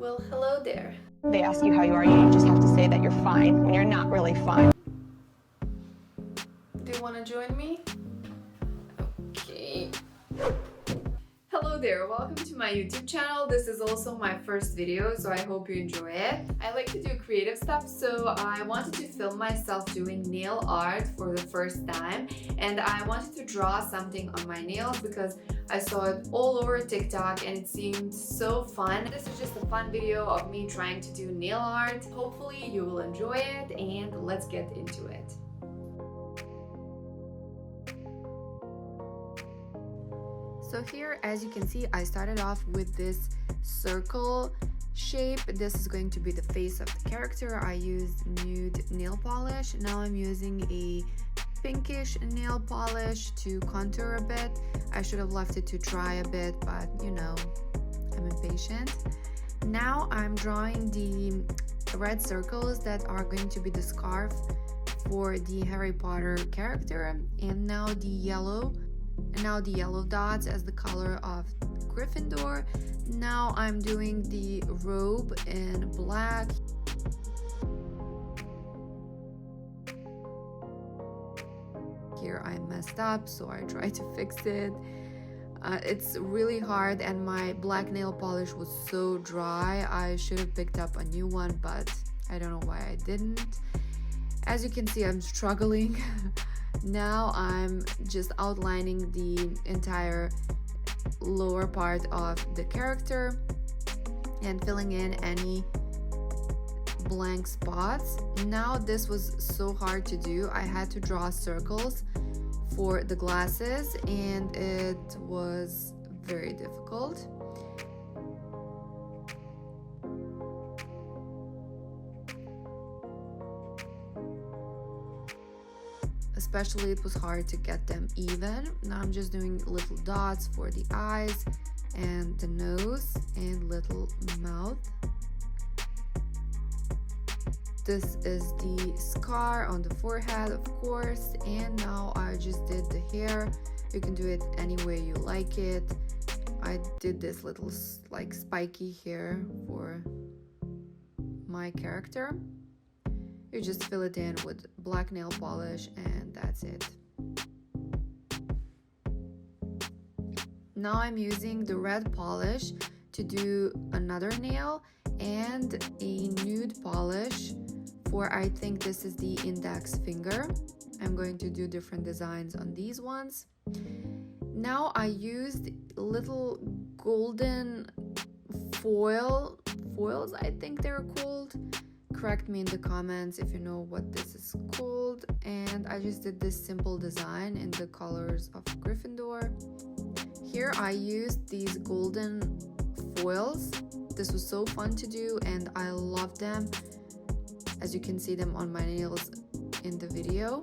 Well, hello there. They ask you how you are, you just have to say that you're fine when you're not really fine. Do you want to join me? Okay. Hello there, welcome to my YouTube channel. This is also my first video, so I hope you enjoy it. I like to do creative stuff, so I wanted to film myself doing nail art for the first time, and I wanted to draw something on my nails because I saw it all over TikTok and it seemed so fun. This is just a fun video of me trying to do nail art. Hopefully you will enjoy it, and let's get into it. So here, as you can see, I started off with this circle shape. This is going to be the face of the character. I used nude nail polish. Now I'm using a pinkish nail polish to contour a bit. I should have left it to dry a bit, but you know, I'm impatient. Now I'm drawing the red circles that are going to be the scarf for the Harry Potter character, and now the yellow dots as the color of Gryffindor. Now I'm doing the robe in black. Here I messed up, so I tried to fix it. It's really hard, and my black nail polish was so dry. I should have picked up a new one, but I don't know why I didn't. As you can see, I'm struggling. Now I'm just outlining the entire lower part of the character and filling in any blank spots. Now this was so hard to do. I had to draw circles for the glasses and it was very difficult. Especially it was hard to get them even. Now I'm just doing little dots for the eyes and the nose and little mouth. This is the scar on the forehead, of course, and now I just did the hair. You can do it any way you like it. I did this little like spiky hair for my character. You just fill it in with black nail polish and that's it. Now I'm using the red polish to do another nail and a nude polish for, I think this is the index finger. I'm going to do different designs on these ones. Now I used little golden foils, I think they're called. Correct me in the comments if you know what this is called. And I just did this simple design in the colors of Gryffindor. Here I used these golden foils. This was so fun to do and I love them, as you can see them on my nails in the video.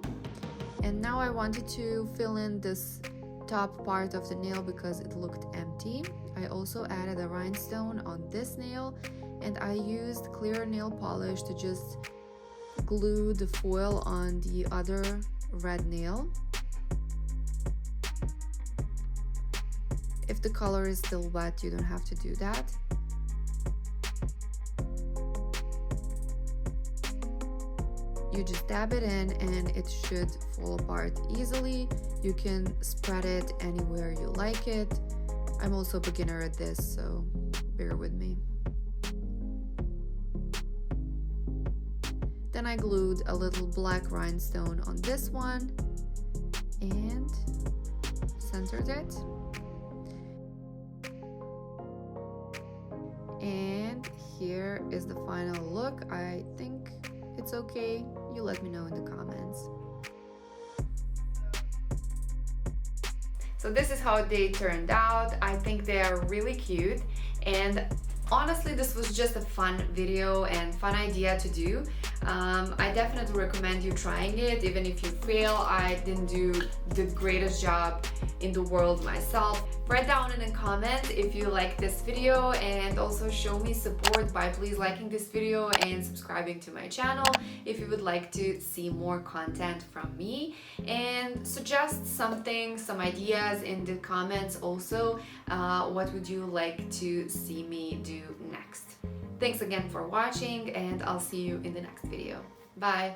And now I wanted to fill in this top part of the nail because it looked empty. I also added a rhinestone on this nail, and I used clear nail polish to just glue the foil on the other red nail. If the color is still wet, you don't have to do that. You just dab it in and it should fall apart easily. You can spread it anywhere you like it. I'm also a beginner at this, so bear with me. Then I glued a little black rhinestone on this one and centered it. And here is the final look. I think it's okay. You let me know in the comments. So this is how they turned out. I think they are really cute, and honestly this was just a fun video and fun idea to do. I definitely recommend you trying it, even if you fail. I didn't do the greatest job in the world myself. Write down in the comments if you like this video, and also show me support by please liking this video and subscribing to my channel if you would like to see more content from me, and suggest some ideas in the comments also. What would you like to see me do next? Thanks again for watching, and I'll see you in the next video. Bye!